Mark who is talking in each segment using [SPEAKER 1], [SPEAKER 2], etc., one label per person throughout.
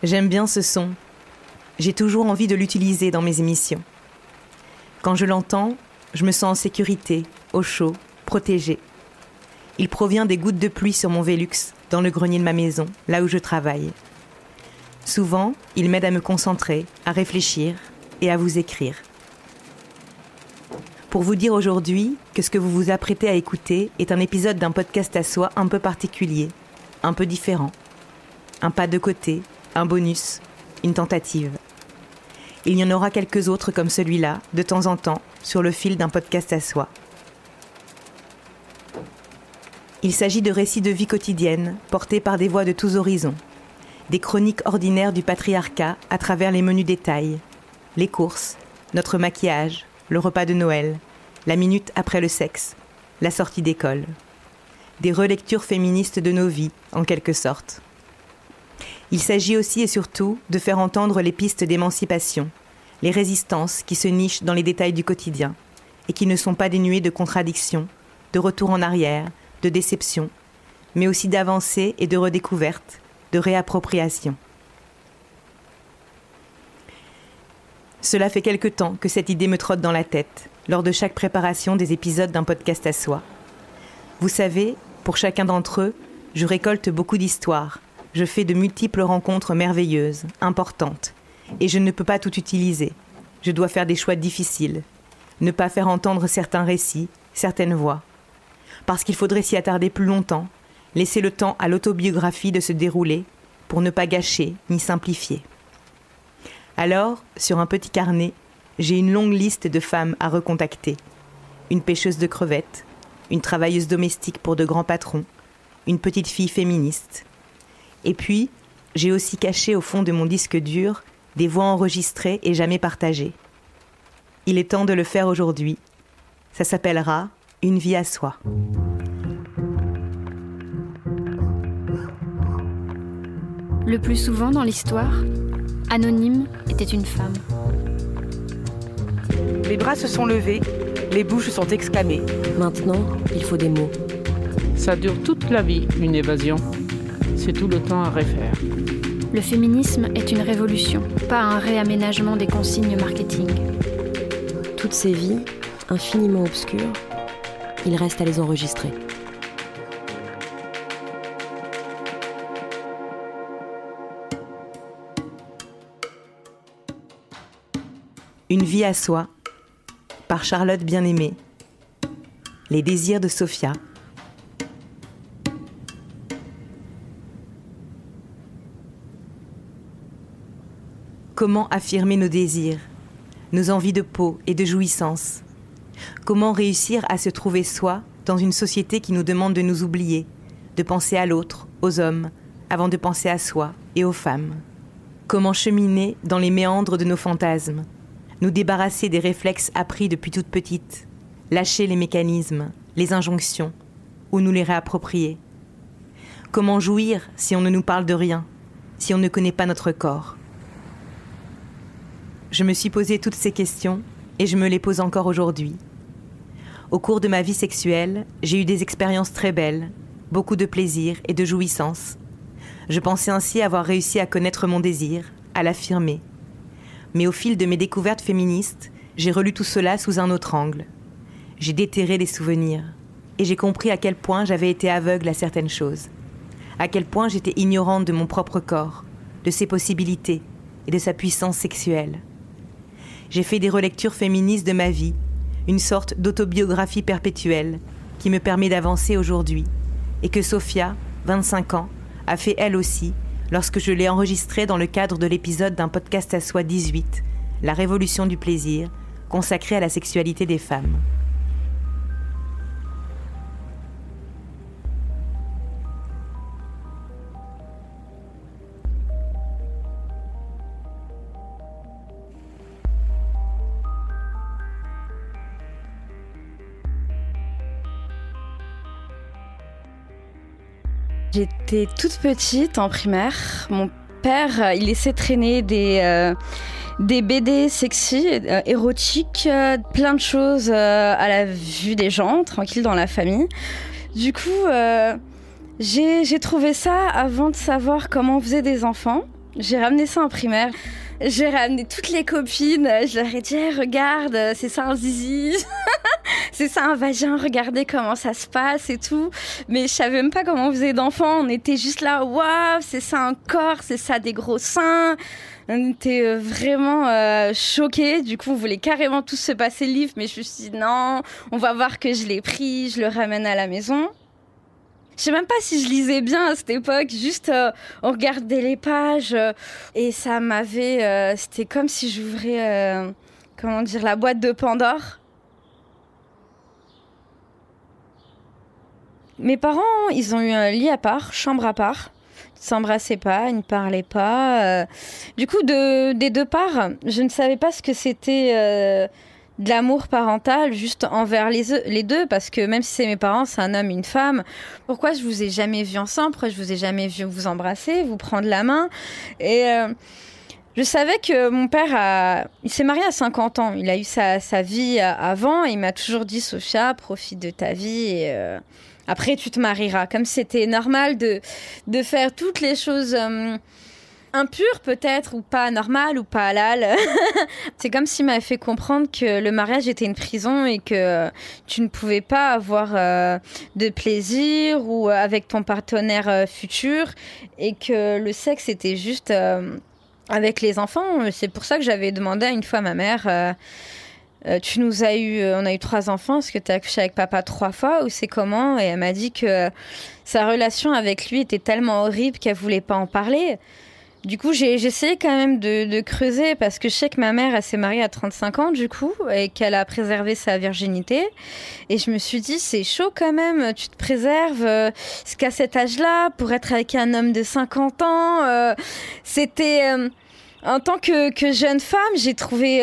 [SPEAKER 1] J'aime bien ce son. J'ai toujours envie de l'utiliser dans mes émissions. Quand je l'entends, je me sens en sécurité, au chaud, protégée. Il provient des gouttes de pluie sur mon Velux, dans le grenier de ma maison, là où je travaille. Souvent, il m'aide à me concentrer, à réfléchir et à vous écrire. Pour vous dire aujourd'hui que ce que vous vous apprêtez à écouter est un épisode d'un podcast à soi un peu particulier, un peu différent. Un pas de côté, un bonus, une tentative. Il y en aura quelques autres comme celui-là, de temps en temps, sur le fil d'un podcast à soi. Il s'agit de récits de vie quotidienne, portés par des voix de tous horizons. Des chroniques ordinaires du patriarcat à travers les menus détails. Les courses, notre maquillage, le repas de Noël, la minute après le sexe, la sortie d'école. Des relectures féministes de nos vies, en quelque sorte. Il s'agit aussi et surtout de faire entendre les pistes d'émancipation, les résistances qui se nichent dans les détails du quotidien et qui ne sont pas dénuées de contradictions, de retour en arrière, de déception, mais aussi d'avancées et de redécouvertes, de réappropriation. Cela fait quelque temps que cette idée me trotte dans la tête, lors de chaque préparation des épisodes d'un podcast à soi. Vous savez, pour chacun d'entre eux, je récolte beaucoup d'histoires. Je fais de multiples rencontres merveilleuses, importantes, et je ne peux pas tout utiliser. Je dois faire des choix difficiles, ne pas faire entendre certains récits, certaines voix. Parce qu'il faudrait s'y attarder plus longtemps, laisser le temps à l'autobiographie de se dérouler, pour ne pas gâcher ni simplifier. Alors, sur un petit carnet, j'ai une longue liste de femmes à recontacter. Une pêcheuse de crevettes, une travailleuse domestique pour de grands patrons, une petite fille féministe. Et puis, j'ai aussi caché au fond de mon disque dur des voix enregistrées et jamais partagées. Il est temps de le faire aujourd'hui. Ça s'appellera « Une vie à soi ».
[SPEAKER 2] Le plus souvent dans l'histoire, Anonyme était une femme.
[SPEAKER 3] Les bras se sont levés, les bouches sont exclamées.
[SPEAKER 4] Maintenant, il faut des mots.
[SPEAKER 5] Ça dure toute la vie, une évasion. C'est tout le temps à refaire.
[SPEAKER 2] Le féminisme est une révolution, pas un réaménagement des consignes marketing.
[SPEAKER 4] Toutes ces vies, infiniment obscures, il reste à les enregistrer.
[SPEAKER 1] Une vie à soi, par Charlotte Bien-Aimée. Les désirs de Sophia. Comment affirmer nos désirs, nos envies de peau et de jouissance? Comment réussir à se trouver soi dans une société qui nous demande de nous oublier, de penser à l'autre, aux hommes, avant de penser à soi et aux femmes? Comment cheminer dans les méandres de nos fantasmes, nous débarrasser des réflexes appris depuis toute petite, lâcher les mécanismes, les injonctions, ou nous les réapproprier? Comment jouir si on ne nous parle de rien, si on ne connaît pas notre corps? Je me suis posé toutes ces questions et je me les pose encore aujourd'hui. Au cours de ma vie sexuelle, j'ai eu des expériences très belles, beaucoup de plaisir et de jouissance. Je pensais ainsi avoir réussi à connaître mon désir, à l'affirmer. Mais au fil de mes découvertes féministes, j'ai relu tout cela sous un autre angle. J'ai déterré des souvenirs et j'ai compris à quel point j'avais été aveugle à certaines choses, à quel point j'étais ignorante de mon propre corps, de ses possibilités et de sa puissance sexuelle. J'ai fait des relectures féministes de ma vie, une sorte d'autobiographie perpétuelle qui me permet d'avancer aujourd'hui et que Sophia, 25 ans, a fait elle aussi lorsque je l'ai enregistrée dans le cadre de l'épisode d'un podcast à soi 18, La révolution du plaisir, consacré à la sexualité des femmes.
[SPEAKER 6] J'étais toute petite en primaire. Mon père, il laissait traîner des BD sexy, érotiques, plein de choses à la vue des gens, tranquille dans la famille. Du coup, j'ai trouvé ça avant de savoir comment on faisait des enfants. J'ai ramené ça en primaire. J'ai ramené toutes les copines. Je leur ai dit hey, regarde, c'est ça un zizi. C'est ça un vagin, regardez comment ça se passe et tout. Mais je savais même pas comment on faisait d'enfants. On était juste là, waouh, c'est ça un corps, c'est ça des gros seins. On était vraiment choqués. Du coup, on voulait carrément tous se passer le livre. Mais je me suis dit non, on va voir que je l'ai pris, je le ramène à la maison. Je sais même pas si je lisais bien à cette époque, juste on regardait les pages et ça m'avait... c'était comme si j'ouvrais, la boîte de Pandore. Mes parents, ils ont eu un lit à part, chambre à part. Ils ne s'embrassaient pas, ils ne parlaient pas. Du coup, des deux parts, je ne savais pas ce que c'était... de l'amour parental juste envers les deux, parce que même si c'est mes parents, c'est un homme, une femme. Pourquoi je vous ai jamais vu ensemble? Pourquoi je vous ai jamais vu vous embrasser, vous prendre la main? Et je savais que mon père il s'est marié à 50 ans. Il a eu sa vie avant et il m'a toujours dit Sophia, profite de ta vie et après tu te marieras. Comme c'était normal de faire toutes les choses impure peut-être, ou pas normal, ou pas halal. C'est comme s'il m'avait fait comprendre que le mariage était une prison et que tu ne pouvais pas avoir de plaisir ou avec ton partenaire futur et que le sexe était juste avec les enfants. C'est pour ça que j'avais demandé une fois à ma mère on a eu 3 enfants, est-ce que tu as accouché avec papa 3 fois ou c'est comment? Et elle m'a dit que sa relation avec lui était tellement horrible qu'elle voulait pas en parler. Du coup, j'ai essayé quand même de creuser parce que je sais que ma mère, elle s'est mariée à 35 ans du coup et qu'elle a préservé sa virginité. Et je me suis dit, c'est chaud quand même, tu te préserves jusqu'à cet âge-là pour être avec un homme de 50 ans. C'était... en tant que jeune femme, j'ai trouvé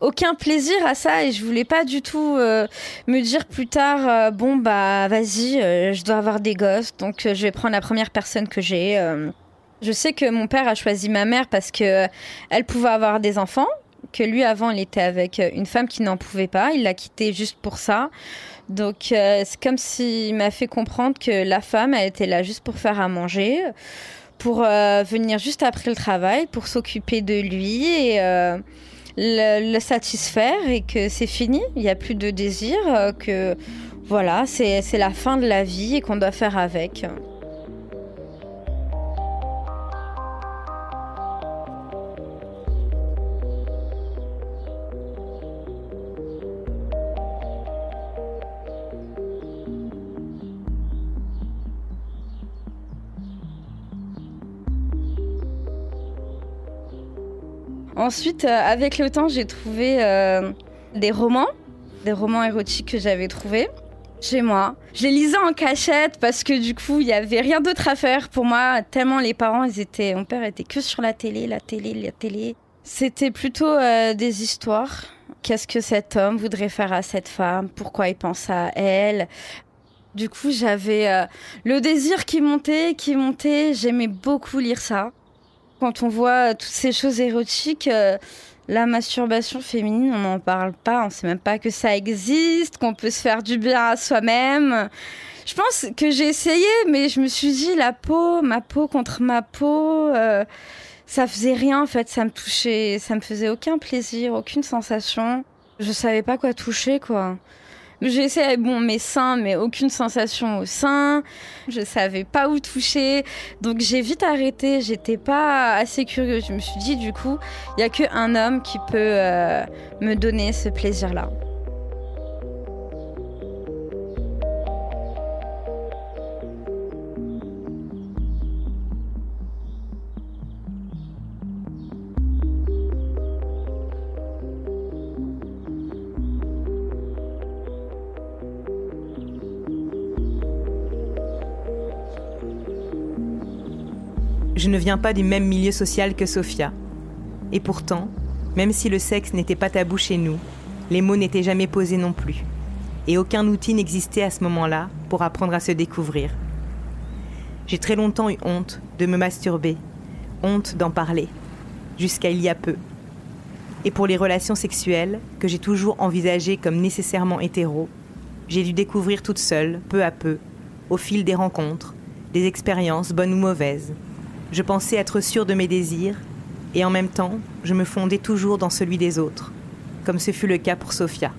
[SPEAKER 6] aucun plaisir à ça et je voulais pas du tout me dire plus tard, bon bah vas-y, je dois avoir des gosses, donc je vais prendre la première personne que j'ai. Je sais que mon père a choisi ma mère parce que elle pouvait avoir des enfants, que lui avant il était avec une femme qui n'en pouvait pas, il l'a quittée juste pour ça. Donc c'est comme s'il m'a fait comprendre que la femme elle était là juste pour faire à manger, pour venir juste après le travail, pour s'occuper de lui et le satisfaire et que c'est fini, il n'y a plus de désir, que voilà, c'est la fin de la vie et qu'on doit faire avec. Ensuite, avec le temps, j'ai trouvé des romans érotiques que j'avais trouvés chez moi. Je les lisais en cachette parce que du coup, il n'y avait rien d'autre à faire pour moi, tellement les parents, mon père était que sur la télé. C'était plutôt des histoires. Qu'est-ce que cet homme voudrait faire à cette femme? Pourquoi il pense à elle? Du coup, j'avais le désir qui montait. J'aimais beaucoup lire ça. Quand on voit toutes ces choses érotiques, la masturbation féminine, on n'en parle pas, on ne sait même pas que ça existe, qu'on peut se faire du bien à soi-même. Je pense que j'ai essayé, mais je me suis dit, ma peau contre ma peau, ça faisait rien en fait, ça me touchait, ça me faisait aucun plaisir, aucune sensation. Je savais pas quoi toucher, quoi. J'ai essayé mes seins, mais aucune sensation au sein. Je savais pas où toucher. Donc j'ai vite arrêté. J'étais pas assez curieuse. Je me suis dit, du coup, il y a qu'un homme qui peut me donner ce plaisir-là.
[SPEAKER 1] Je ne viens pas du même milieu social que Sophia. Et pourtant, même si le sexe n'était pas tabou chez nous, les mots n'étaient jamais posés non plus. Et aucun outil n'existait à ce moment-là pour apprendre à se découvrir. J'ai très longtemps eu honte de me masturber, honte d'en parler, jusqu'à il y a peu. Et pour les relations sexuelles, que j'ai toujours envisagées comme nécessairement hétéro, j'ai dû découvrir toute seule, peu à peu, au fil des rencontres, des expériences bonnes ou mauvaises. Je pensais être sûre de mes désirs, et en même temps, je me fondais toujours dans celui des autres, comme ce fut le cas pour Sophia.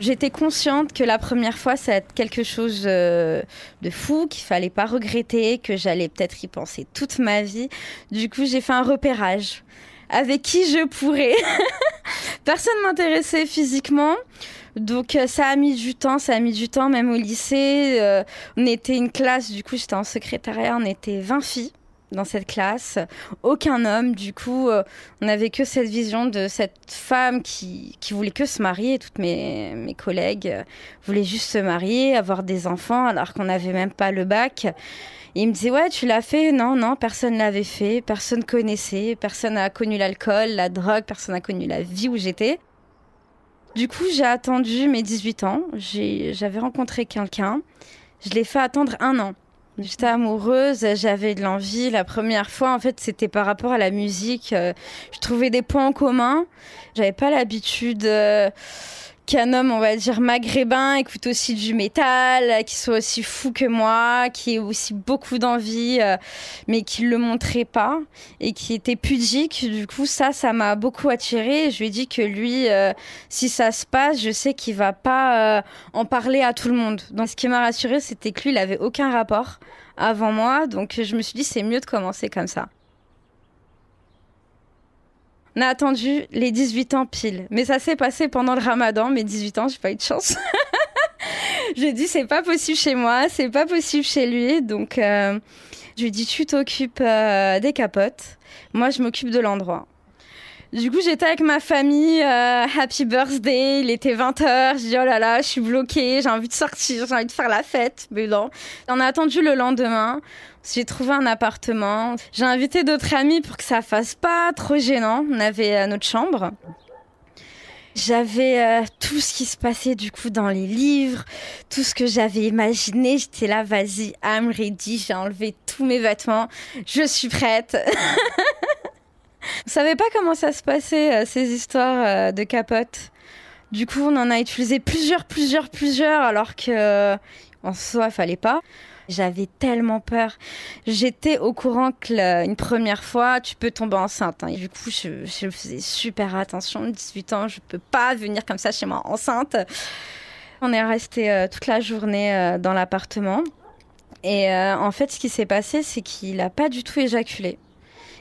[SPEAKER 6] J'étais consciente que la première fois, ça allait être quelque chose de fou, qu'il fallait pas regretter, que j'allais peut-être y penser toute ma vie. Du coup, j'ai fait un repérage. Avec qui je pourrais. Personne m'intéressait physiquement. Donc ça a mis du temps, même au lycée. On était une classe, du coup j'étais en secrétariat, on était 20 filles dans cette classe, aucun homme. Du coup, on n'avait que cette vision de cette femme qui voulait que se marier. Toutes mes collègues voulaient juste se marier, avoir des enfants, alors qu'on n'avait même pas le bac. Et il me disait, ouais, tu l'as fait? Non, personne l'avait fait, personne connaissait, personne n'a connu l'alcool, la drogue, personne n'a connu la vie où j'étais. Du coup, j'ai attendu mes 18 ans, j'avais rencontré quelqu'un, je l'ai fait attendre 1 an. J'étais amoureuse, j'avais de l'envie. La première fois, en fait, c'était par rapport à la musique. Je trouvais des points en commun. J'avais pas l'habitude qu'un homme, on va dire, maghrébin, écoute aussi du métal, qui soit aussi fou que moi, qui ait aussi beaucoup d'envie, mais qui le montrait pas et qui était pudique. Du coup, ça m'a beaucoup attirée. Je lui ai dit que lui, si ça se passe, je sais qu'il va pas en parler à tout le monde. Donc, ce qui m'a rassurée, c'était que lui, il avait aucun rapport avant moi. Donc, je me suis dit, c'est mieux de commencer comme ça. On a attendu les 18 ans pile. Mais ça s'est passé pendant le ramadan, mes 18 ans, j'ai pas eu de chance. J'ai dit, c'est pas possible chez moi, c'est pas possible chez lui. Donc, je lui ai dit, tu t'occupes des capotes. Moi, je m'occupe de l'endroit. Du coup, j'étais avec ma famille, happy birthday, il était 20h, je dis oh là là, je suis bloquée, j'ai envie de sortir, j'ai envie de faire la fête, mais non. On a attendu le lendemain, j'ai trouvé un appartement, j'ai invité d'autres amis pour que ça fasse pas trop gênant, on avait notre chambre. J'avais tout ce qui se passait du coup dans les livres, tout ce que j'avais imaginé, j'étais là, vas-y, I'm ready, j'ai enlevé tous mes vêtements, je suis prête. On savait pas comment ça se passait, ces histoires de capotes. Du coup, on en a utilisé plusieurs, alors que en soi, il fallait pas. J'avais tellement peur. J'étais au courant que une première fois, tu peux tomber enceinte. Hein. Du coup, je faisais super attention. 18 ans, je peux pas venir comme ça chez moi enceinte. On est resté toute la journée dans l'appartement. Et en fait, ce qui s'est passé, c'est qu'il a pas du tout éjaculé.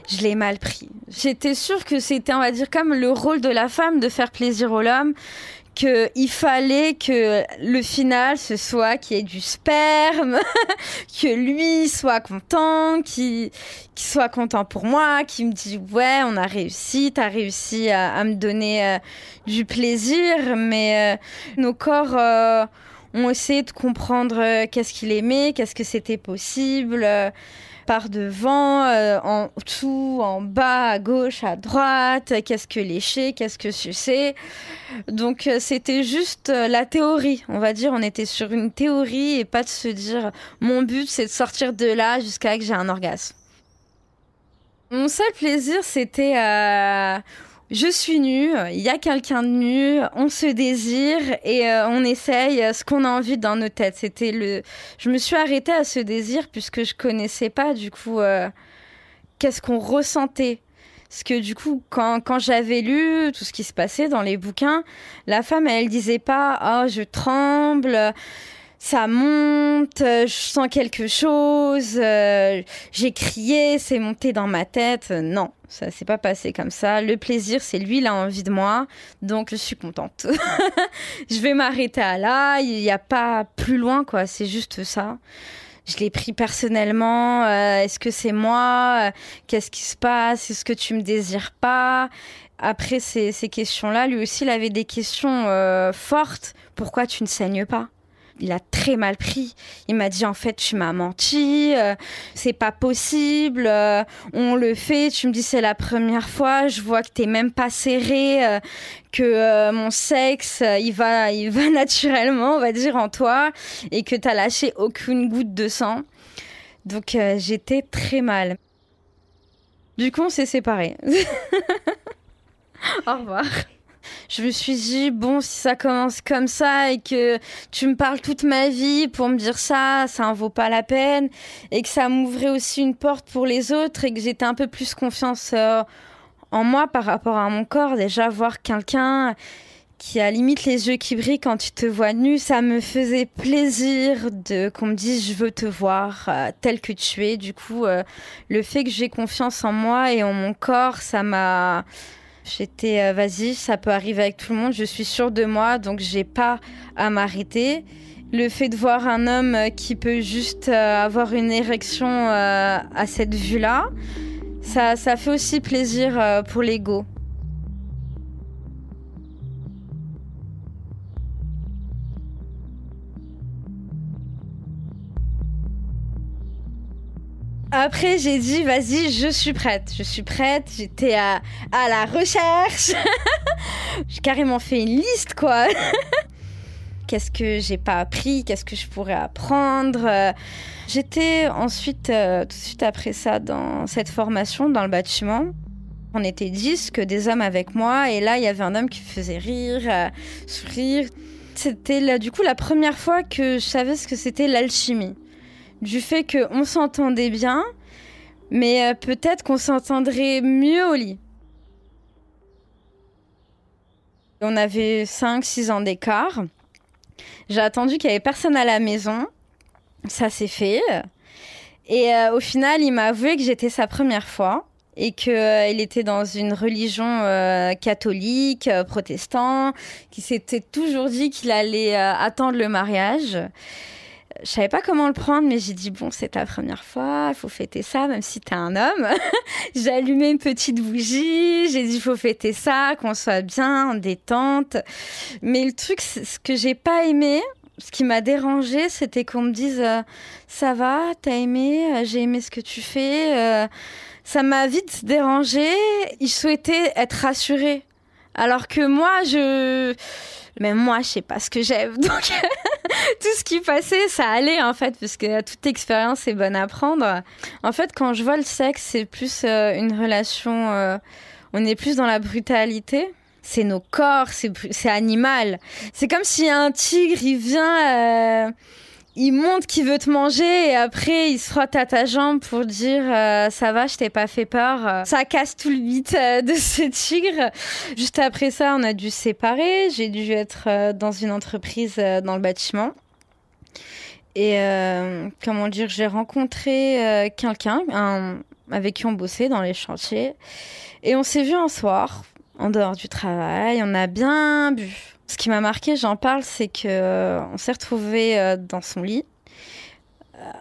[SPEAKER 6] Je l'ai mal pris. J'étais sûre que c'était, on va dire, comme le rôle de la femme de faire plaisir à l'homme, qu'il fallait que le final, ce soit qu'il y ait du sperme, que lui soit content, qu'il soit content pour moi, qu'il me dise « Ouais, on a réussi, t'as réussi à me donner du plaisir. » Mais nos corps ont essayé de comprendre qu'est-ce qu'il aimait, qu'est-ce que c'était possible par devant, en dessous, en bas, à gauche, à droite, qu'est-ce que lécher, qu'est-ce que sucer. Donc c'était juste la théorie, on va dire, on était sur une théorie et pas de se dire mon but c'est de sortir de là jusqu'à que j'ai un orgasme. Mon seul plaisir c'était je suis nue, il y a quelqu'un de nu, on se désire et on essaye ce qu'on a envie dans nos têtes. Je me suis arrêtée à ce désir puisque je connaissais pas du coup qu'est-ce qu'on ressentait. Parce que du coup, quand j'avais lu tout ce qui se passait dans les bouquins, la femme elle disait pas « Oh, je tremble ». Ça monte, je sens quelque chose, j'ai crié, c'est monté dans ma tête. Non, ça s'est pas passé comme ça. Le plaisir, c'est lui, il a envie de moi, donc je suis contente. Je vais m'arrêter à là, il n'y a pas plus loin, quoi, c'est juste ça. Je l'ai pris personnellement, est-ce que c'est moi? Qu'est-ce qui se passe? Est-ce que tu me désires pas? Après ces questions-là, lui aussi, il avait des questions fortes. Pourquoi tu ne saignes pas? Il a très mal pris. Il m'a dit, en fait, tu m'as menti, c'est pas possible, on le fait. Tu me dis, c'est la première fois, je vois que t'es même pas serré, que mon sexe, il va naturellement, on va dire, en toi, et que t'as lâché aucune goutte de sang. Donc, j'étais très mal. Du coup, on s'est séparés. Au revoir. Je me suis dit, bon, si ça commence comme ça et que tu me parles toute ma vie pour me dire ça en vaut pas la peine. Et que ça m'ouvrait aussi une porte pour les autres et que j'étais un peu plus confiance en moi par rapport à mon corps. Déjà, voir quelqu'un qui a limite les yeux qui brillent quand tu te vois nue, ça me faisait plaisir qu'on me dise je veux te voir tel que tu es. Du coup, le fait que j'ai confiance en moi et en mon corps, ça m'a... J'étais, vas-y, ça peut arriver avec tout le monde, je suis sûre de moi, donc j'ai pas à m'arrêter. Le fait de voir un homme qui peut juste avoir une érection à cette vue-là, ça fait aussi plaisir pour l'ego. Après, j'ai dit, vas-y, je suis prête. J'étais à la recherche. J'ai carrément fait une liste, quoi. Qu'est-ce que j'ai pas appris? Qu'est-ce que je pourrais apprendre? J'étais ensuite, tout de suite après ça, dans cette formation, dans le bâtiment. On était 10, que des hommes avec moi. Et là, il y avait un homme qui me faisait rire, sourire. C'était là, du coup, la première fois que je savais ce que c'était l'alchimie. Du fait qu'on s'entendait bien, mais peut-être qu'on s'entendrait mieux au lit. On avait 5-6 ans d'écart. J'ai attendu qu'il n'y avait personne à la maison. Ça s'est fait. Et au final, il m'a avoué que j'étais sa première fois et qu'il était dans une religion catholique, protestant, qui s'était toujours dit qu'il allait attendre le mariage. Je savais pas comment le prendre, mais j'ai dit, bon, c'est ta première fois, il faut fêter ça, même si t'es un homme. J'ai allumé une petite bougie, j'ai dit, il faut fêter ça, qu'on soit bien, en détente. Mais le truc, ce que j'ai pas aimé, ce qui m'a dérangé, c'était qu'on me dise, ça va, t'as aimé, j'ai aimé ce que tu fais. Ça m'a vite dérangée. Il souhaitait être rassuré. Alors que moi, même moi, je sais pas ce que j'aime. Donc, tout ce qui passait, ça allait, en fait, parce que toute expérience est bonne à prendre. En fait, quand je vois le sexe, c'est plus une relation... on est plus dans la brutalité. C'est nos corps, c'est animal. C'est comme si un tigre, il vient... il montre qu'il veut te manger et après il se frotte à ta jambe pour dire ça va, je t'ai pas fait peur. Ça casse tout le mythe de ce tigre. Juste après ça, on a dû se séparer. J'ai dû être dans une entreprise dans le bâtiment. Et comment dire, j'ai rencontré quelqu'un avec qui on bossait dans les chantiers. Et on s'est vu un soir, en dehors du travail. On a bien bu. Ce qui m'a marqué, j'en parle, c'est qu'on s'est retrouvés dans son lit,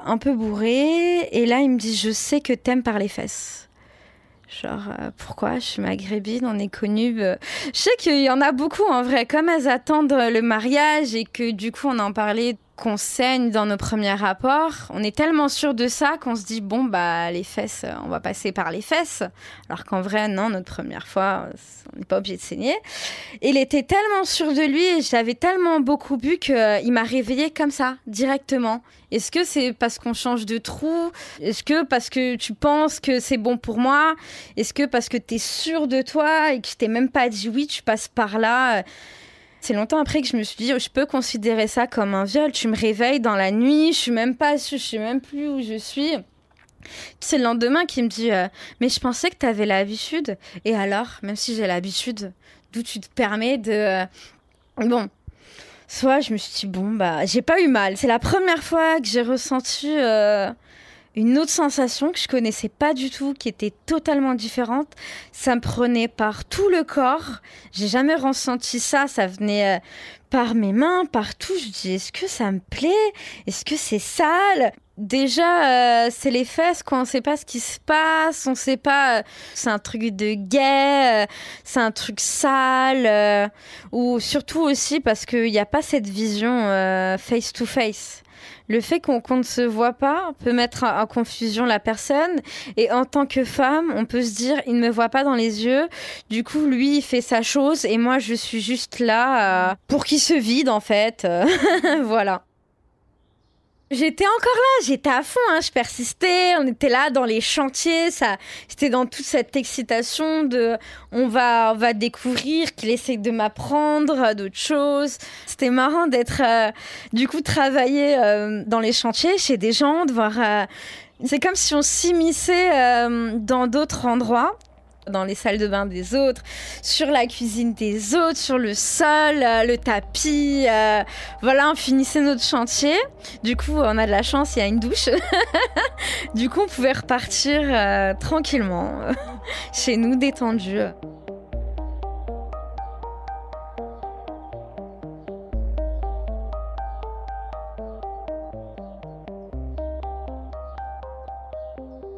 [SPEAKER 6] un peu bourré. Et là, il me dit, je sais que t'aimes par les fesses. Genre, pourquoi? Je suis maghrébine, on est connus. Je sais qu'il y en a beaucoup, en vrai. Comme elles attendent le mariage et que du coup, on en parlait, qu'on saigne dans nos premiers rapports, on est tellement sûr de ça qu'on se dit, bon, bah, les fesses, on va passer par les fesses. Alors qu'en vrai, non, notre première fois, on n'est pas obligé de saigner. Et il était tellement sûr de lui et j'avais tellement beaucoup bu qu'il m'a réveillée comme ça, directement. Est-ce que c'est parce qu'on change de trou? Est-ce que parce que tu penses que c'est bon pour moi? Est-ce que parce que t'es sûr de toi et que je t'ai même pas dit oui, tu passes par là? C'est longtemps après que je me suis dit, je peux considérer ça comme un viol. Tu me réveilles dans la nuit, je sais même plus où je suis. C'est le lendemain qu'il me dit, mais je pensais que t'avais l'habitude. Et alors, même si j'ai l'habitude, d'où tu te permets de... Bon, soit je me suis dit, bon, bah, j'ai pas eu mal. C'est la première fois que j'ai ressenti une autre sensation que je connaissais pas du tout, qui était totalement différente. Ça me prenait par tout le corps. J'ai jamais ressenti ça. Ça venait par mes mains, partout. Je me dis, est-ce que ça me plaît? Est-ce que c'est sale? Déjà, c'est les fesses, quoi. On sait pas ce qui se passe. On sait pas. C'est un truc de gay. C'est un truc sale. Ou surtout aussi parce qu'il n'y a pas cette vision face to face. Le fait qu'on ne se voit pas peut mettre en confusion la personne. Et en tant que femme, on peut se dire, il ne me voit pas dans les yeux. Du coup, lui, il fait sa chose. Et moi, je suis juste là pour qu'il se vide, en fait. Voilà. J'étais encore là, j'étais à fond, je persistais, on était là dans les chantiers, j'étais dans toute cette excitation de on va découvrir, qu'il essaye de m'apprendre d'autres choses. C'était marrant d'être, du coup, travailler dans les chantiers chez des gens, de voir... c'est comme si on s'immisçait dans d'autres endroits, dans les salles de bain des autres, sur la cuisine des autres, sur le sol, le tapis. Voilà, on finissait notre chantier. Du coup, on a de la chance, il y a une douche. Du coup, on pouvait repartir tranquillement chez nous, détendus.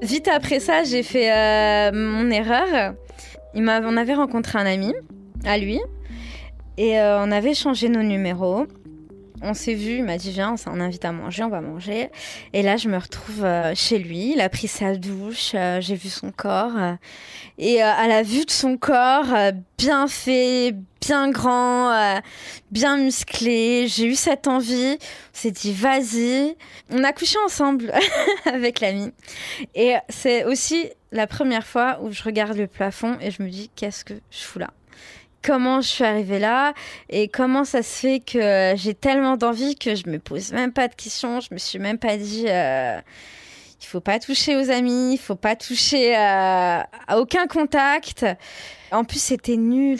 [SPEAKER 6] Vite après ça, j'ai fait mon erreur. On avait rencontré un ami, à lui, et on avait changé nos numéros. On s'est vu, il m'a dit viens, on invite à manger, on va manger. Et là, je me retrouve chez lui, il a pris sa douche, j'ai vu son corps. Et à la vue de son corps, bien fait, bien grand, bien musclé, j'ai eu cette envie. On s'est dit vas-y. On a couché ensemble avec l'ami. Et c'est aussi la première fois où je regarde le plafond et je me dis qu'est-ce que je fous là ? Comment je suis arrivée là et comment ça se fait que j'ai tellement d'envie que je me pose même pas de questions. Je me suis même pas dit il faut pas toucher aux amis, il faut pas toucher à aucun contact. En plus, c'était nul.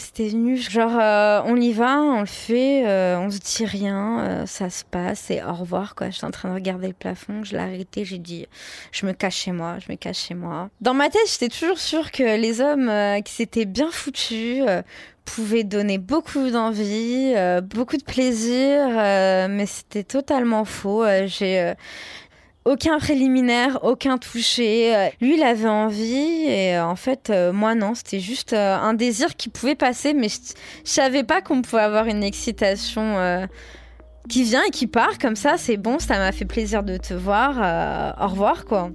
[SPEAKER 6] Genre, on y va, on le fait, on se dit rien, ça se passe et au revoir, quoi. J'étais en train de regarder le plafond, je l'ai arrêté, j'ai dit, je me cache chez moi. Dans ma tête, j'étais toujours sûre que les hommes qui s'étaient bien foutus pouvaient donner beaucoup d'envie, beaucoup de plaisir, mais c'était totalement faux. J'ai... aucun préliminaire, aucun toucher. Lui, il avait envie et en fait, moi non. C'était juste un désir qui pouvait passer, mais je savais pas qu'on pouvait avoir une excitation qui vient et qui part comme ça. C'est bon, ça m'a fait plaisir de te voir. Au revoir, quoi.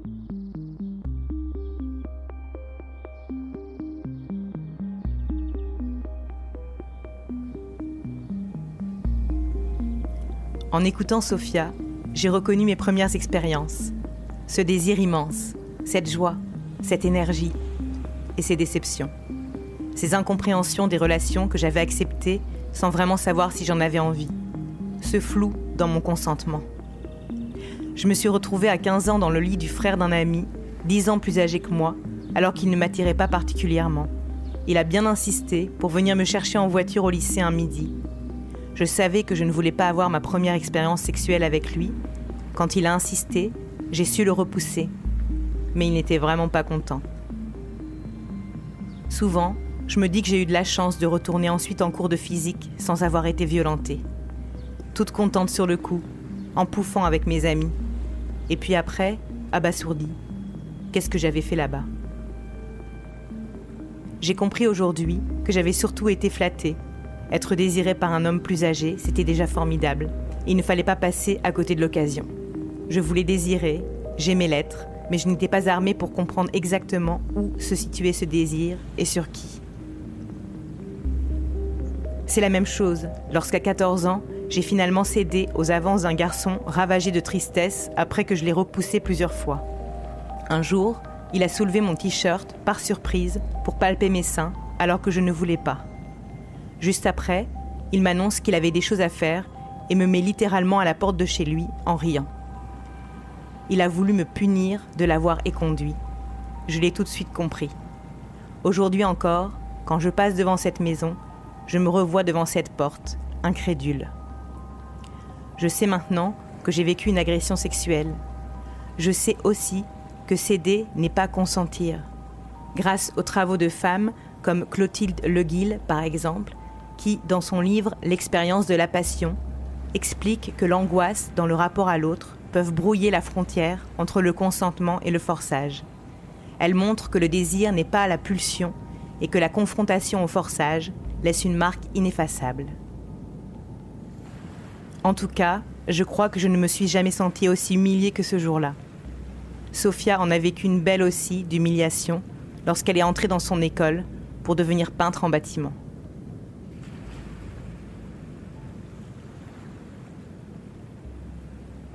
[SPEAKER 1] En écoutant Sophia, j'ai reconnu mes premières expériences, ce désir immense, cette joie, cette énergie et ces déceptions, ces incompréhensions des relations que j'avais acceptées sans vraiment savoir si j'en avais envie, ce flou dans mon consentement. Je me suis retrouvée à 15 ans dans le lit du frère d'un ami, 10 ans plus âgé que moi, alors qu'il ne m'attirait pas particulièrement. Il a bien insisté pour venir me chercher en voiture au lycée un midi. Je savais que je ne voulais pas avoir ma première expérience sexuelle avec lui. Quand il a insisté, j'ai su le repousser. Mais il n'était vraiment pas content. Souvent, je me dis que j'ai eu de la chance de retourner ensuite en cours de physique sans avoir été violentée. Toute contente sur le coup, en pouffant avec mes amis. Et puis après, abasourdie. Qu'est-ce que j'avais fait là-bas ? J'ai compris aujourd'hui que j'avais surtout été flattée. Être désirée par un homme plus âgé, c'était déjà formidable. Il ne fallait pas passer à côté de l'occasion. Je voulais désirer, j'aimais l'être, mais je n'étais pas armée pour comprendre exactement où se situait ce désir et sur qui. C'est la même chose lorsqu'à 14 ans, j'ai finalement cédé aux avances d'un garçon ravagé de tristesse après que je l'ai repoussé plusieurs fois. Un jour, il a soulevé mon t-shirt par surprise pour palper mes seins alors que je ne voulais pas. Juste après, il m'annonce qu'il avait des choses à faire et me met littéralement à la porte de chez lui en riant. Il a voulu me punir de l'avoir éconduit. Je l'ai tout de suite compris. Aujourd'hui encore, quand je passe devant cette maison, je me revois devant cette porte, incrédule. Je sais maintenant que j'ai vécu une agression sexuelle. Je sais aussi que céder n'est pas consentir. Grâce aux travaux de femmes comme Clotilde Leguil, par exemple, qui, dans son livre « L'expérience de la passion », explique que l'angoisse dans le rapport à l'autre peuvent brouiller la frontière entre le consentement et le forçage. Elle montre que le désir n'est pas la pulsion et que la confrontation au forçage laisse une marque ineffaçable. En tout cas, je crois que je ne me suis jamais sentie aussi humiliée que ce jour-là. Sophia en a vécu une belle aussi d'humiliation lorsqu'elle est entrée dans son école pour devenir peintre en bâtiment.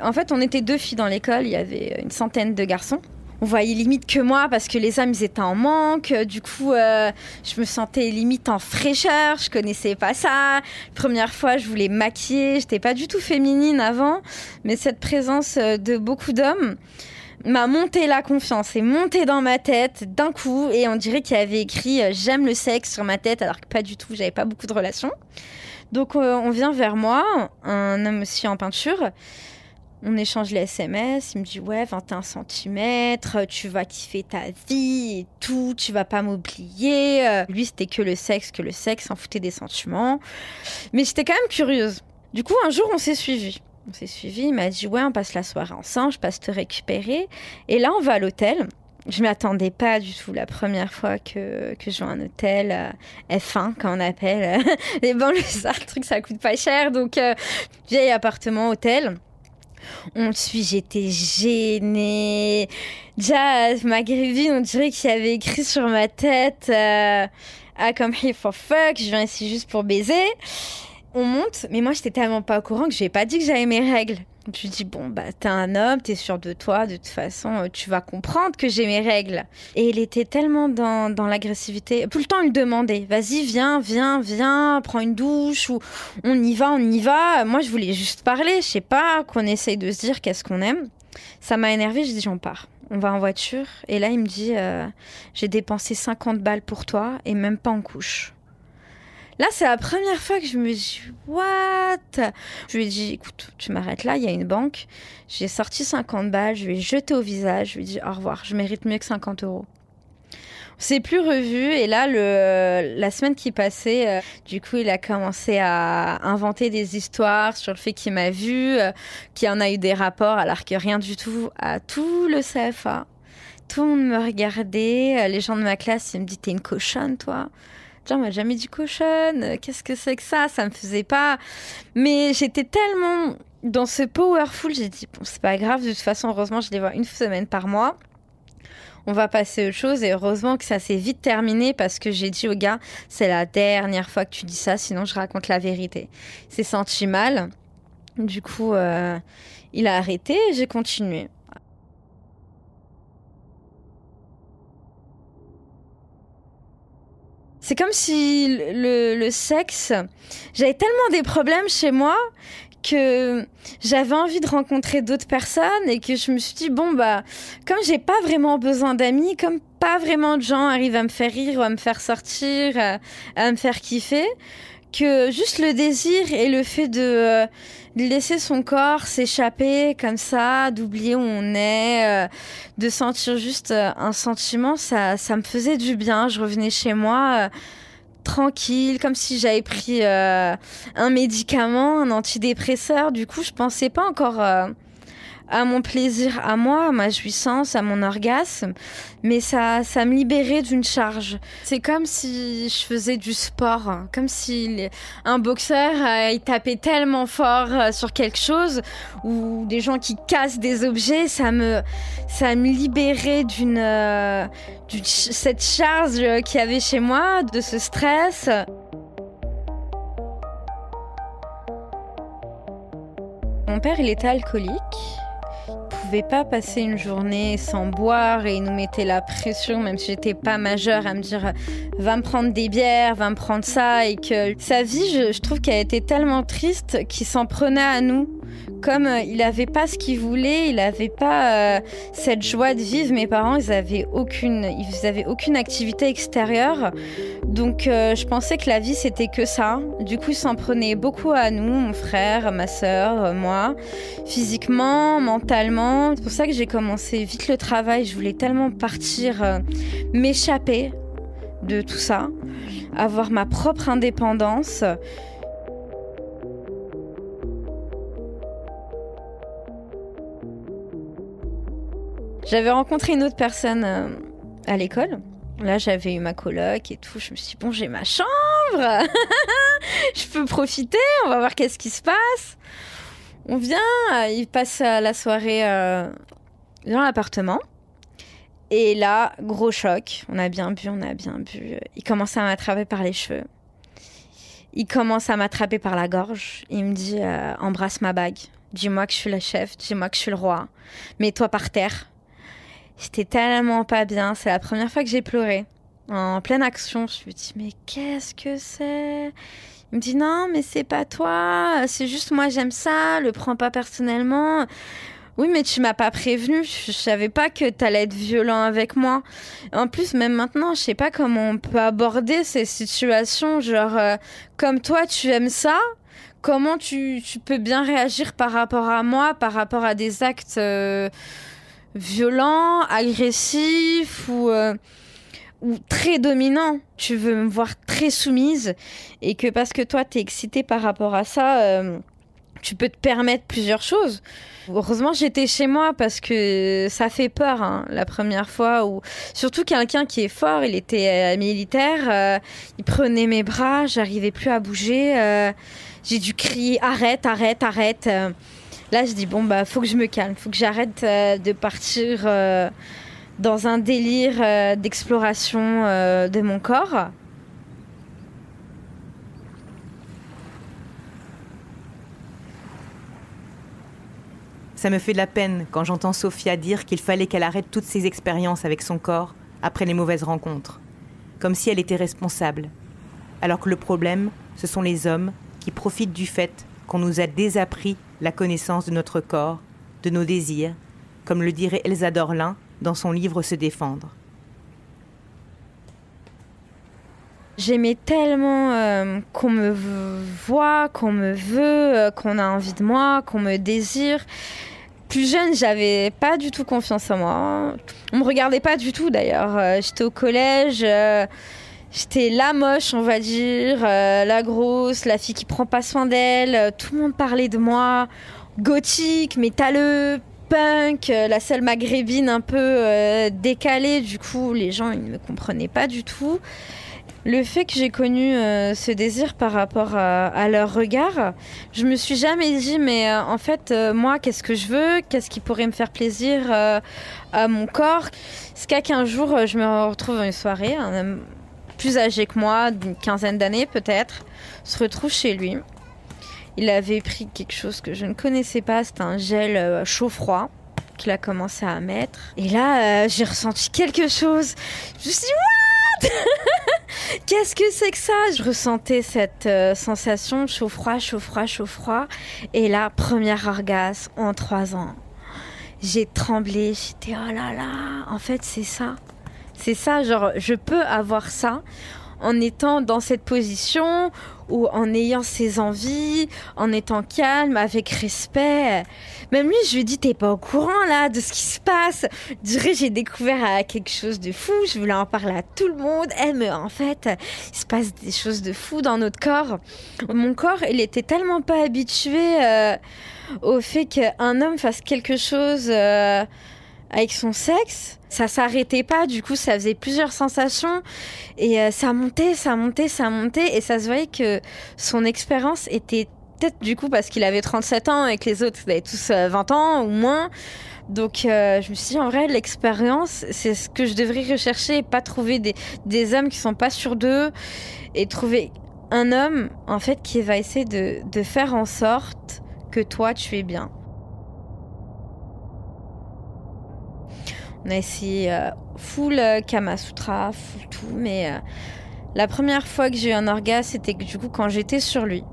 [SPEAKER 6] En fait, on était 2 filles dans l'école, il y avait une centaine de garçons. On voyait limite que moi parce que les hommes ils étaient en manque. Du coup, je me sentais limite en fraîcheur. Je connaissais pas ça. Première fois, je voulais maquiller. J'étais pas du tout féminine avant, mais cette présence de beaucoup d'hommes m'a monté la confiance et monté dans ma tête d'un coup. Et on dirait qu'il y avait écrit j'aime le sexe sur ma tête, alors que pas du tout. J'avais pas beaucoup de relations. Donc, on vient vers moi, un homme aussi en peinture. On échange les SMS, il me dit ouais 21 cm, tu vas kiffer ta vie et tout, tu vas pas m'oublier. Lui c'était que le sexe, s'en foutait des sentiments. Mais j'étais quand même curieuse. Du coup un jour on s'est suivis, il m'a dit ouais on passe la soirée ensemble, je passe te récupérer. Et là on va à l'hôtel. Je m'y attendais pas du tout la première fois que je vois un hôtel F1 comme on appelle. Les banlieues, le truc ça coûte pas cher, donc vieil appartement hôtel. On le suit, j'étais gênée. Déjà, ma grivine, on dirait qu'il y avait écrit sur ma tête I come here for fuck, je viens ici juste pour baiser. On monte, mais moi j'étais tellement pas au courant que je lui ai pas dit que j'avais mes règles. Je lui dis bon bah t'es un homme, t'es sûr de toi, de toute façon tu vas comprendre que j'ai mes règles. Et il était tellement dans l'agressivité, tout le temps il me demandait vas-y viens, prends une douche ou on y va. Moi je voulais juste parler, je sais pas, qu'on essaye de se dire qu'est-ce qu'on aime. Ça m'a énervée, je dis j'en pars. On va en voiture et là il me dit j'ai dépensé 50 balles pour toi et même pas en couche. Là, c'est la première fois que je me dis « What ?» Je lui ai dit « Écoute, tu m'arrêtes là, il y a une banque. » J'ai sorti 50 balles, je lui ai jeté au visage, je lui ai dit « Au revoir, je mérite mieux que 50 €. » On s'est plus revus et là, la semaine qui passait, du coup, il a commencé à inventer des histoires sur le fait qu'il m'a vue, qu'il en a eu des rapports alors que rien du tout, à tout le CFA. Tout le monde me regardait, les gens de ma classe, ils me disaient « T'es une cochonne, toi ?» Genre, on m'a jamais dit cochonne, qu'est-ce que c'est que ça me faisait pas. Mais j'étais tellement dans ce powerful, j'ai dit, bon, c'est pas grave, de toute façon, heureusement, je les vois une semaine par mois. On va passer à autre chose et heureusement que ça s'est vite terminé parce que j'ai dit au gars, c'est la dernière fois que tu dis ça, sinon je raconte la vérité. Il s'est senti mal. Du coup, il a arrêté et j'ai continué. C'est comme si le sexe... J'avais tellement des problèmes chez moi que j'avais envie de rencontrer d'autres personnes et que je me suis dit, bon, bah, comme j'ai pas vraiment besoin d'amis, comme pas vraiment de gens arrivent à me faire rire ou à me faire sortir, à me faire kiffer, que juste le désir et le fait de laisser son corps s'échapper comme ça, d'oublier où on est, de sentir juste un sentiment, ça me faisait du bien. Je revenais chez moi tranquille, comme si j'avais pris un médicament, un antidépresseur. Du coup, je pensais pas encore à mon plaisir, à moi, à ma jouissance, à mon orgasme, mais ça me libérait d'une charge. C'est comme si je faisais du sport, comme si un boxeur il tapait tellement fort sur quelque chose, ou des gens qui cassent des objets, ça me libérait cette charge qu'il y avait chez moi, de ce stress. Mon père, il était alcoolique. Je ne pouvais pas passer une journée sans boire et il nous mettait la pression, même si j'étais pas majeure, à me dire va me prendre des bières, va me prendre ça, et que sa vie, je trouve qu'elle était tellement triste qu'il s'en prenait à nous. Comme il n'avait pas ce qu'il voulait, il n'avait pas cette joie de vivre. Mes parents, ils avaient aucune activité extérieure. Donc je pensais que la vie, c'était que ça. Du coup, il s'en prenait beaucoup à nous, mon frère, ma sœur, moi, physiquement, mentalement. C'est pour ça que j'ai commencé vite le travail. Je voulais tellement partir, m'échapper de tout ça, avoir ma propre indépendance. J'avais rencontré une autre personne à l'école. Là, j'avais eu ma coloc et tout. Je me suis dit, bon, j'ai ma chambre. Je peux profiter. On va voir qu'est-ce qui se passe. On vient, il passe la soirée dans l'appartement. Et là, gros choc. On a bien bu. Il commence à m'attraper par les cheveux. Il commence à m'attraper par la gorge. Il me dit, embrasse ma bague. Dis-moi que je suis la chef, dis-moi que je suis le roi. Mets-toi par terre. J'étais tellement pas bien. C'est la première fois que j'ai pleuré. En pleine action, je me dis, mais qu'est-ce que c'est ? Il me dit, non, mais c'est pas toi. C'est juste moi, j'aime ça. Le prends pas personnellement. Oui, mais tu m'as pas prévenu. Je savais pas que t'allais être violent avec moi. En plus, même maintenant, je sais pas comment on peut aborder ces situations. Genre, comme toi, tu aimes ça. Comment tu peux bien réagir par rapport à moi, par rapport à des actes violents, agressifs ou très dominants. Tu veux me voir très soumise et que parce que toi, t'es excitée par rapport à ça, tu peux te permettre plusieurs choses. Heureusement, j'étais chez moi parce que ça fait peur, hein, la première fois. Surtout quelqu'un qui est fort, il était militaire, il prenait mes bras, j'arrivais plus à bouger. J'ai dû crier « Arrête, arrête, arrête !» Là, je dis « Bon, bah, faut que je me calme, faut que j'arrête de partir dans un délire d'exploration de mon corps. »
[SPEAKER 1] Ça me fait de la peine quand j'entends Sophia dire qu'il fallait qu'elle arrête toutes ses expériences avec son corps après les mauvaises rencontres, comme si elle était responsable. Alors que le problème, ce sont les hommes qui profitent du fait qu'on nous a désappris la connaissance de notre corps, de nos désirs, comme le dirait Elsa Dorlin dans son livre « Se défendre ».
[SPEAKER 6] J'aimais tellement qu'on me voit, qu'on me veut, qu'on a envie de moi, qu'on me désire. Plus jeune, j'avais pas du tout confiance en moi. On me regardait pas du tout d'ailleurs. J'étais au collège, j'étais la moche, on va dire, la grosse, la fille qui prend pas soin d'elle. Tout le monde parlait de moi. Gothique, métalleux, punk, la seule maghrébine un peu décalée. Du coup, les gens ils ne me comprenaient pas du tout. Le fait que j'ai connu ce désir par rapport à leur regard, je me suis jamais dit mais en fait moi qu'est-ce que je veux, qu'est-ce qui pourrait me faire plaisir à mon corps. C'est qu'un jour je me retrouve dans une soirée, un homme plus âgé que moi, d'une quinzaine d'années peut-être, se retrouve chez lui. Il avait pris quelque chose que je ne connaissais pas, c'était un gel chaud-froid qu'il a commencé à mettre. Et là j'ai ressenti quelque chose. Je me suis dit what qu'est-ce que c'est que ça? Je ressentais cette sensation chaud-froid, chaud-froid, chaud-froid. Et là, premier orgasme en 3 ans. J'ai tremblé, j'étais oh là là, en fait c'est ça. C'est ça, genre je peux avoir ça en étant dans cette position ou en ayant ses envies, en étant calme, avec respect. Même lui, je lui ai dit, t'es pas au courant là de ce qui se passe. Je dirais, j'ai découvert quelque chose de fou, je voulais en parler à tout le monde. Mais en fait, il se passe des choses de fou dans notre corps. Mon corps, il était tellement pas habitué au fait qu'un homme fasse quelque chose avec son sexe. Ça s'arrêtait pas, du coup ça faisait plusieurs sensations et ça montait, ça montait, ça montait et ça se voyait que son expérience était peut-être du coup parce qu'il avait 37 ans et que les autres avaient tous 20 ans ou moins. Donc je me suis dit en vrai l'expérience c'est ce que je devrais rechercher et pas trouver des hommes qui sont pas sûrs d'eux et trouver un homme en fait qui va essayer de faire en sorte que toi tu es bien. On a essayé full Kama Sutra, full tout, mais la première fois que j'ai eu un orgasme, c'était du coup quand j'étais sur lui.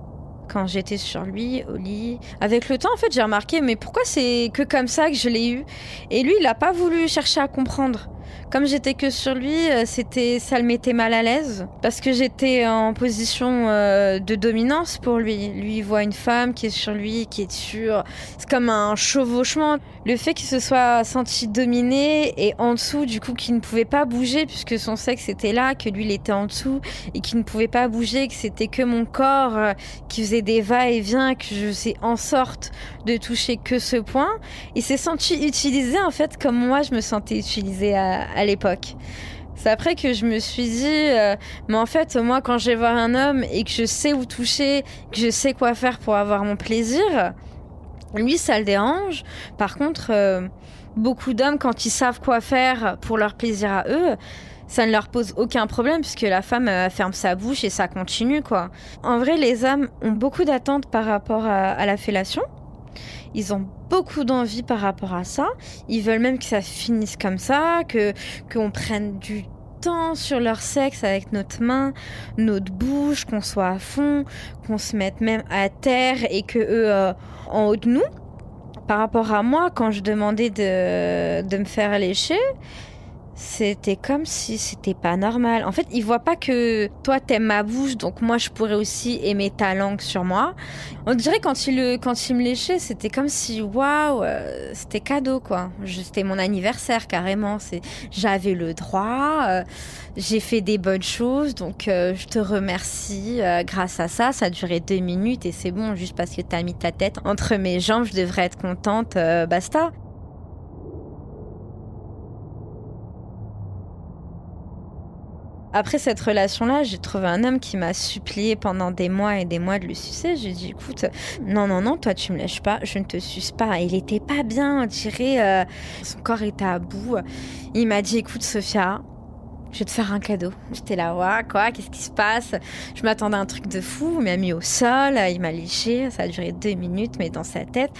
[SPEAKER 6] Quand j'étais sur lui, au lit. Avec le temps, en fait, j'ai remarqué, mais pourquoi c'est que comme ça que je l'ai eu? Et lui, il n'a pas voulu chercher à comprendre. Comme j'étais que sur lui, ça le mettait mal à l'aise. Parce que j'étais en position de dominance pour lui. Lui, il voit une femme qui est sur lui, qui est sûre. C'est comme un chevauchement. Le fait qu'il se soit senti dominé et en dessous, du coup, qu'il ne pouvait pas bouger puisque son sexe était là, que lui, il était en dessous et qu'il ne pouvait pas bouger, que c'était que mon corps qui faisait des va-et-vient, que je faisais en sorte de toucher que ce point. Il s'est senti utilisé, en fait, comme moi, je me sentais utilisée à l'époque. C'est après que je me suis dit, mais en fait, moi, quand je vais voir un homme et que je sais où toucher, que je sais quoi faire pour avoir mon plaisir, lui, ça le dérange. Par contre, beaucoup d'hommes, quand ils savent quoi faire pour leur plaisir à eux, ça ne leur pose aucun problème puisque la femme ferme sa bouche et ça continue, quoi. En vrai, les hommes ont beaucoup d'attentes par rapport à la fellation. Ils ont beaucoup d'envie par rapport à ça. Ils veulent même que ça finisse comme ça, qu'on prenne du temps sur leur sexe avec notre main, notre bouche, qu'on soit à fond, qu'on se mette même à terre et que eux en haut de nous. Par rapport à moi, quand je demandais de me faire lécher, c'était comme si c'était pas normal. En fait, ils voient pas que toi t'aimes ma bouche, donc moi je pourrais aussi aimer ta langue sur moi. On dirait quand il me léchait, c'était comme si waouh, c'était cadeau quoi. C'était mon anniversaire carrément. J'avais le droit. J'ai fait des bonnes choses, donc je te remercie. Grâce à ça, ça a duré 2 minutes et c'est bon. Juste parce que t'as mis ta tête entre mes jambes, je devrais être contente. Basta. Après cette relation-là, j'ai trouvé un homme qui m'a supplié pendant des mois et des mois de le sucer. J'ai dit, écoute, non, toi tu me lèches pas, je ne te suce pas. Il était pas bien, on dirait, son corps était à bout. Il m'a dit, écoute Sophia, je vais te faire un cadeau. J'étais là, ouais, quoi, qu'est-ce qui se passe? Je m'attendais à un truc de fou, il m'a mis au sol, il m'a léché, ça a duré 2 minutes, mais dans sa tête.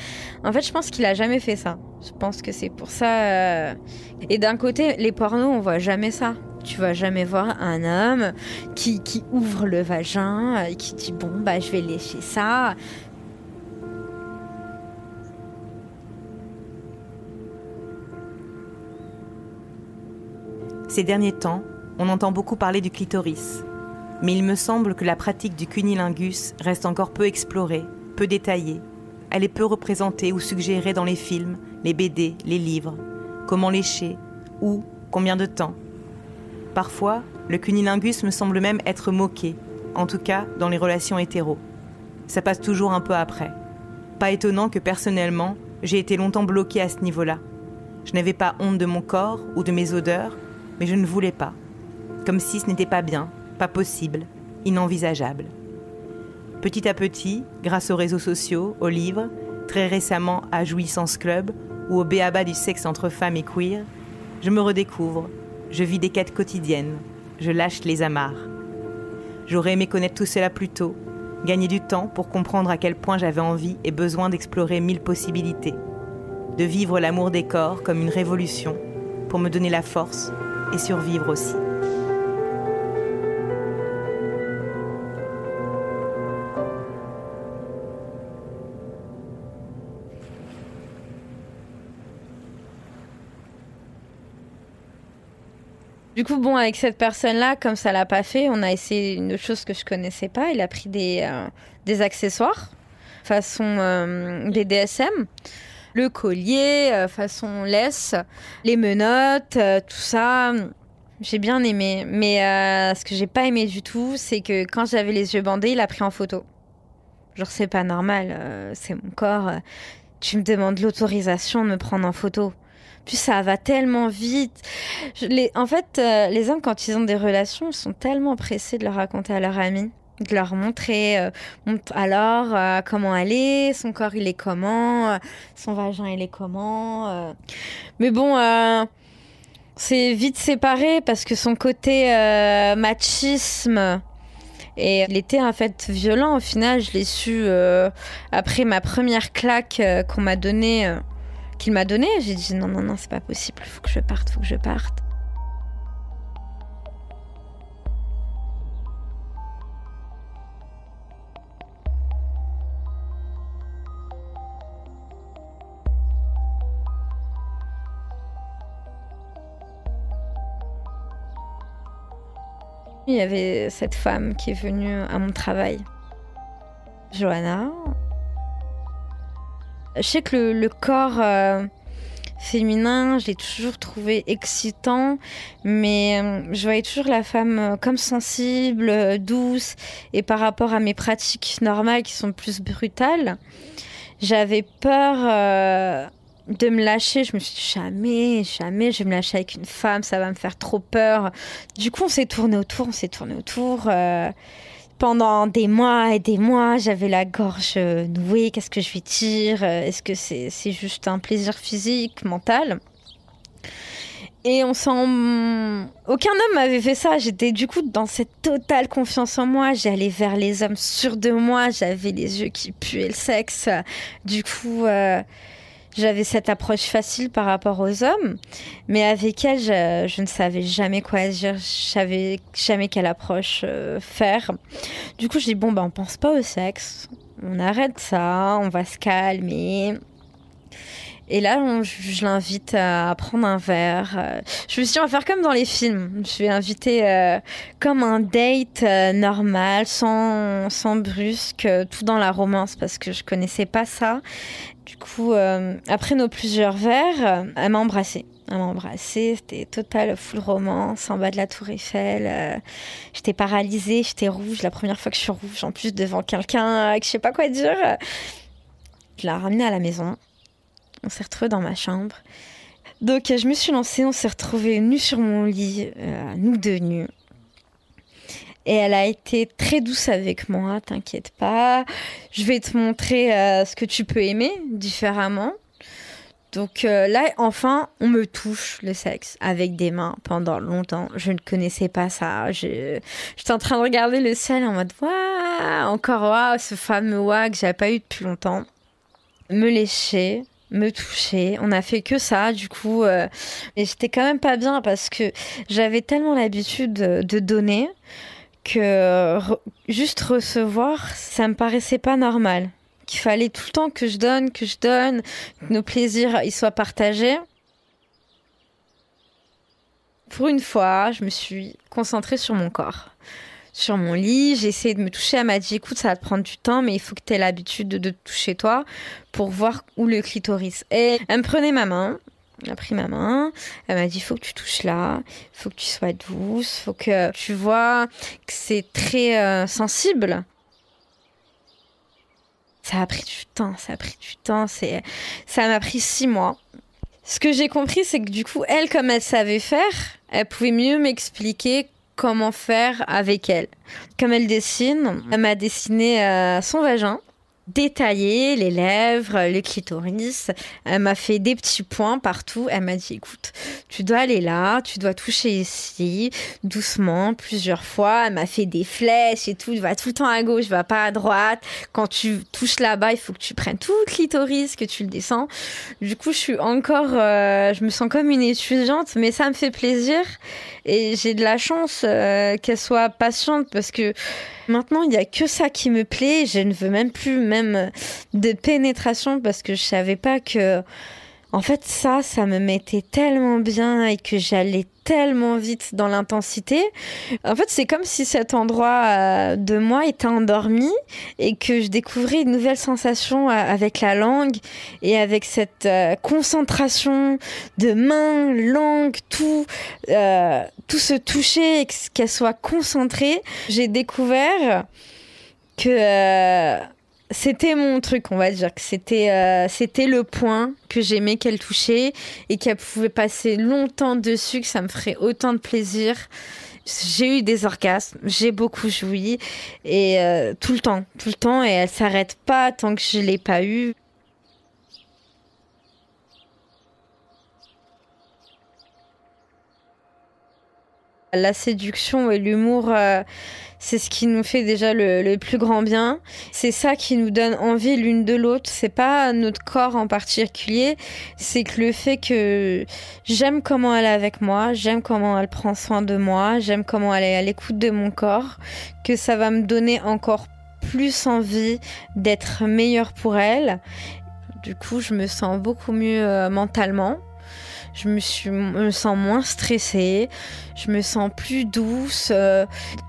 [SPEAKER 6] En fait, je pense qu'il a jamais fait ça. Je pense que c'est pour ça. Et d'un côté, les pornos, on voit jamais ça. Tu vas jamais voir un homme qui ouvre le vagin et qui dit bon bah je vais lécher ça.
[SPEAKER 1] Ces derniers temps, on entend beaucoup parler du clitoris. Mais il me semble que la pratique du cunnilingus reste encore peu explorée, peu détaillée. Elle est peu représentée ou suggérée dans les films, les BD, les livres. Comment lécher? Où? Combien de temps? Parfois, le cunnilingus me semble même être moqué, en tout cas dans les relations hétéros. Ça passe toujours un peu après. Pas étonnant que personnellement, j'ai été longtemps bloquée à ce niveau-là. Je n'avais pas honte de mon corps ou de mes odeurs, mais je ne voulais pas. Comme si ce n'était pas bien, pas possible, inenvisageable. Petit à petit, grâce aux réseaux sociaux, aux livres, très récemment à Jouissance Club ou au b.a.-ba du sexe entre femmes et queer, je me redécouvre. Je vis des quêtes quotidiennes, je lâche les amarres. J'aurais aimé connaître tout cela plus tôt, gagner du temps pour comprendre à quel point j'avais envie et besoin d'explorer 1000 possibilités, de vivre l'amour des corps comme une révolution pour me donner la force et survivre aussi.
[SPEAKER 6] Du coup, bon, avec cette personne-là, comme ça l'a pas fait, on a essayé une autre chose que je connaissais pas. Il a pris des accessoires façon BDSM, le collier façon laisse, les menottes, tout ça. J'ai bien aimé, mais ce que j'ai pas aimé du tout, c'est que quand j'avais les yeux bandés, il a pris en photo. Genre, c'est pas normal, c'est mon corps. Tu me demandes l'autorisation de me prendre en photo. Puis ça va tellement vite. En fait, les hommes, quand ils ont des relations, ils sont tellement pressés de le raconter à leurs amis, de leur montrer alors comment elle est, son corps il est comment, son vagin il est comment. Mais bon, c'est vite séparé parce que son côté machisme... Et il était en fait violent. Au final, je l'ai su après ma première claque qu'il m'a donnée. J'ai dit non, c'est pas possible, faut que je parte. Il y avait cette femme qui est venue à mon travail, Johanna. Je sais que le corps féminin, je l'ai toujours trouvé excitant, mais je voyais toujours la femme comme sensible, douce, et par rapport à mes pratiques normales qui sont plus brutales, j'avais peur de me lâcher. Je me suis dit jamais je vais me lâcher avec une femme, ça va me faire trop peur. Du coup, on s'est tourné autour. Pendant des mois et des mois, j'avais la gorge nouée. Qu'est-ce que je vais dire? Est-ce que c'est juste un plaisir physique, mental? Et aucun homme m'avait fait ça. J'étais du coup dans cette totale confiance en moi. J'allais vers les hommes sûrs de moi. J'avais les yeux qui puaient le sexe. Du coup, j'avais cette approche facile par rapport aux hommes. Mais avec elle, je ne savais jamais quoi dire. Je savais jamais quelle approche faire. Du coup, je dis, bon, on pense pas au sexe. On arrête ça. On va se calmer. Et là, je l'invite à prendre un verre. Je me suis dit, on va faire comme dans les films. Je vais l'inviter comme un date normal, sans brusque, tout dans la romance, parce que je connaissais pas ça. Du coup, après nos plusieurs verres, elle m'a embrassée. C'était total full romance, en bas de la Tour Eiffel. J'étais paralysée, j'étais rouge. La première fois que je suis rouge, en plus devant quelqu'un que je sais pas quoi dire. Je l'ai ramenée à la maison. On s'est retrouvés dans ma chambre. Donc, je me suis lancée, on s'est retrouvés nus sur mon lit, nous deux nus. Et elle a été très douce avec moi, t'inquiète pas. Je vais te montrer ce que tu peux aimer différemment. Donc là, enfin, on me touche le sexe avec des mains pendant longtemps. Je ne connaissais pas ça. J'étais en train de regarder le ciel en mode « Waouh, encore waouh, ce fameux waouh que j'avais pas eu depuis longtemps. » Me lécher, me toucher. On a fait que ça, du coup. Et j'étais quand même pas bien parce que j'avais tellement l'habitude de donner que juste recevoir, ça me paraissait pas normal. Qu'il fallait tout le temps que je donne, que nos plaisirs ils soient partagés. Pour une fois, je me suis concentrée sur mon corps. Sur mon lit, j'ai essayé de me toucher. Elle m'a dit, écoute, ça va te prendre du temps, mais il faut que tu aies l'habitude de te toucher toi pour voir où le clitoris. Et elle me prenait ma main. Elle a pris ma main. Elle m'a dit, il faut que tu touches là. Il faut que tu sois douce. Il faut que tu vois que c'est très sensible. Ça a pris du temps. Ça m'a pris 6 mois. Ce que j'ai compris, c'est que du coup, elle, comme elle savait faire, elle pouvait mieux m'expliquer comment faire avec elle. Comme elle dessine, elle m'a dessiné son vagin, détaillé, les lèvres, le clitoris. Elle m'a fait des petits points partout. Elle m'a dit, écoute, tu dois aller là, tu dois toucher ici, doucement, plusieurs fois. Elle m'a fait des flèches et tout. Va tout le temps à gauche, va pas à droite. Quand tu touches là-bas, il faut que tu prennes tout le clitoris, que tu le descends. Du coup, je me sens comme une étudiante, mais ça me fait plaisir. Et j'ai de la chance qu'elle soit patiente parce que maintenant, il n'y a que ça qui me plaît. Je ne veux même plus de pénétration parce que je savais pas que... En fait, ça me mettait tellement bien et que j'allais tellement vite dans l'intensité. En fait, c'est comme si cet endroit de moi était endormi et que je découvrais une nouvelle sensation avec la langue et avec cette concentration de mains, langue, tout se toucher et qu'elle soit concentrée. J'ai découvert que... c'était mon truc, on va dire, que c'était le point que j'aimais qu'elle touchait et qu'elle pouvait passer longtemps dessus, que ça me ferait autant de plaisir. J'ai eu des orgasmes, j'ai beaucoup joui et tout le temps et elle s'arrête pas tant que je l'ai pas eu. La séduction et l'humour, c'est ce qui nous fait déjà le plus grand bien. C'est ça qui nous donne envie l'une de l'autre. C'est pas notre corps en particulier. C'est que le fait que j'aime comment elle est avec moi, j'aime comment elle prend soin de moi, j'aime comment elle est à l'écoute de mon corps, que ça va me donner encore plus envie d'être meilleure pour elle. Du coup, je me sens beaucoup mieux mentalement. Je me sens moins stressée, je me sens plus douce, je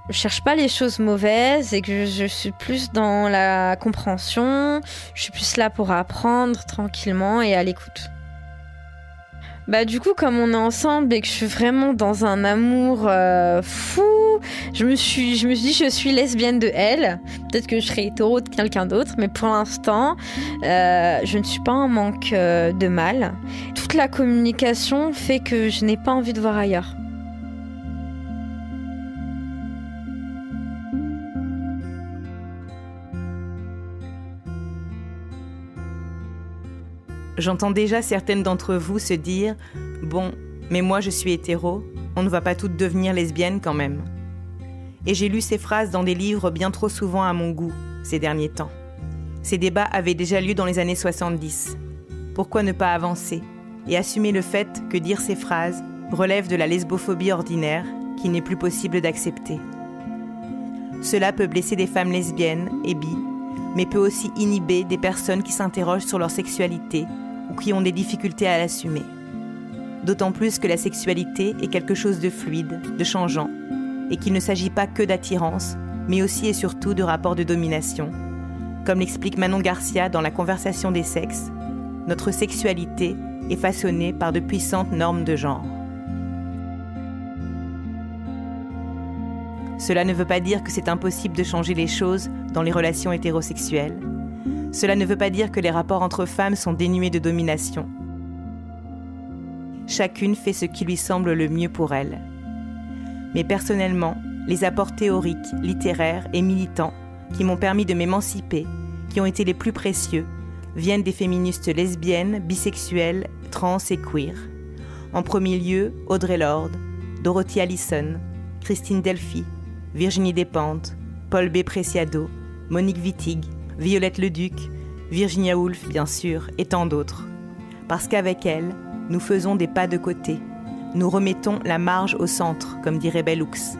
[SPEAKER 6] cherche pas les choses mauvaises et que je suis plus dans la compréhension, je suis plus là pour apprendre tranquillement et à l'écoute. Du coup, comme on est ensemble et que je suis vraiment dans un amour fou, je me suis dit je suis lesbienne de elle. Peut-être que je serai hétéro de quelqu'un d'autre, mais pour l'instant, je ne suis pas en manque de mal. Toute la communication fait que je n'ai pas envie de voir ailleurs.
[SPEAKER 1] J'entends déjà certaines d'entre vous se dire « Bon, Mais moi, je suis hétéro, on ne va pas toutes devenir lesbiennes quand même. Et j'ai lu ces phrases dans des livres bien trop souvent à mon goût, ces derniers temps. Ces débats avaient déjà lieu dans les années 70. Pourquoi ne pas avancer et assumer le fait que dire ces phrases relève de la lesbophobie ordinaire qu'il n'est plus possible d'accepter. Cela peut blesser des femmes lesbiennes et bi, mais peut aussi inhiber des personnes qui s'interrogent sur leur sexualité ou qui ont des difficultés à l'assumer. D'autant plus que la sexualité est quelque chose de fluide, de changeant, et qu'il ne s'agit pas que d'attirance, mais aussi et surtout de rapports de domination. Comme l'explique Manon Garcia dans La conversation des sexes, notre sexualité est façonnée par de puissantes normes de genre. Cela ne veut pas dire que c'est impossible de changer les choses dans les relations hétérosexuelles. Cela ne veut pas dire que les rapports entre femmes sont dénués de domination. Chacune fait ce qui lui semble le mieux pour elle. Mais personnellement, les apports théoriques, littéraires et militants qui m'ont permis de m'émanciper, qui ont été les plus précieux, viennent des féministes lesbiennes, bisexuelles, trans et queer. En premier lieu, Audre Lorde, Dorothy Allison, Christine Delphi, Virginie Despentes, Paul B. Preciado, Monique Wittig, Violette Leduc, Virginia Woolf bien sûr, et tant d'autres. Parce qu'avec elles, nous faisons des pas de côté. Nous remettons la marge au centre, comme dirait Bell Hooks.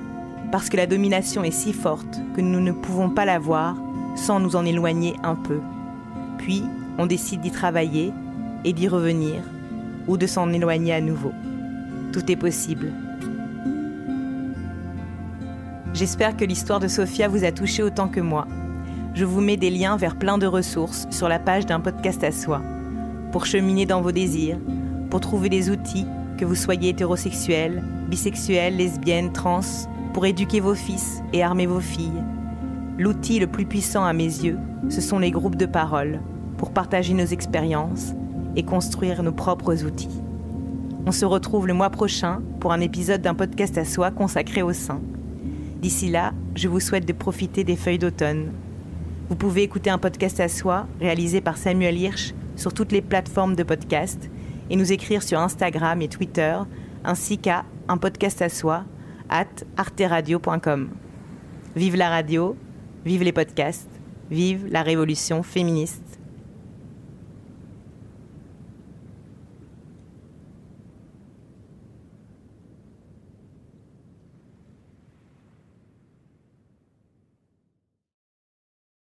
[SPEAKER 1] Parce que la domination est si forte que nous ne pouvons pas la voir sans nous en éloigner un peu. Puis, on décide d'y travailler et d'y revenir, ou de s'en éloigner à nouveau. Tout est possible. J'espère que l'histoire de Sophia vous a touché autant que moi. Je vous mets des liens vers plein de ressources sur la page d'un podcast à soi, pour cheminer dans vos désirs, pour trouver des outils, que vous soyez hétérosexuel, bisexuel, lesbienne, trans, pour éduquer vos fils et armer vos filles. L'outil le plus puissant à mes yeux, ce sont les groupes de parole, pour partager nos expériences et construire nos propres outils. On se retrouve le mois prochain pour un épisode d'un podcast à soi consacré au sein. D'ici là, je vous souhaite de profiter des feuilles d'automne. Vous pouvez écouter un podcast à soi, réalisé par Samuel Hirsch, sur toutes les plateformes de podcast, et nous écrire sur Instagram et Twitter, ainsi qu'à unpodcastasoi@arteradio.com. Vive la radio, vive les podcasts, vive la révolution féministe.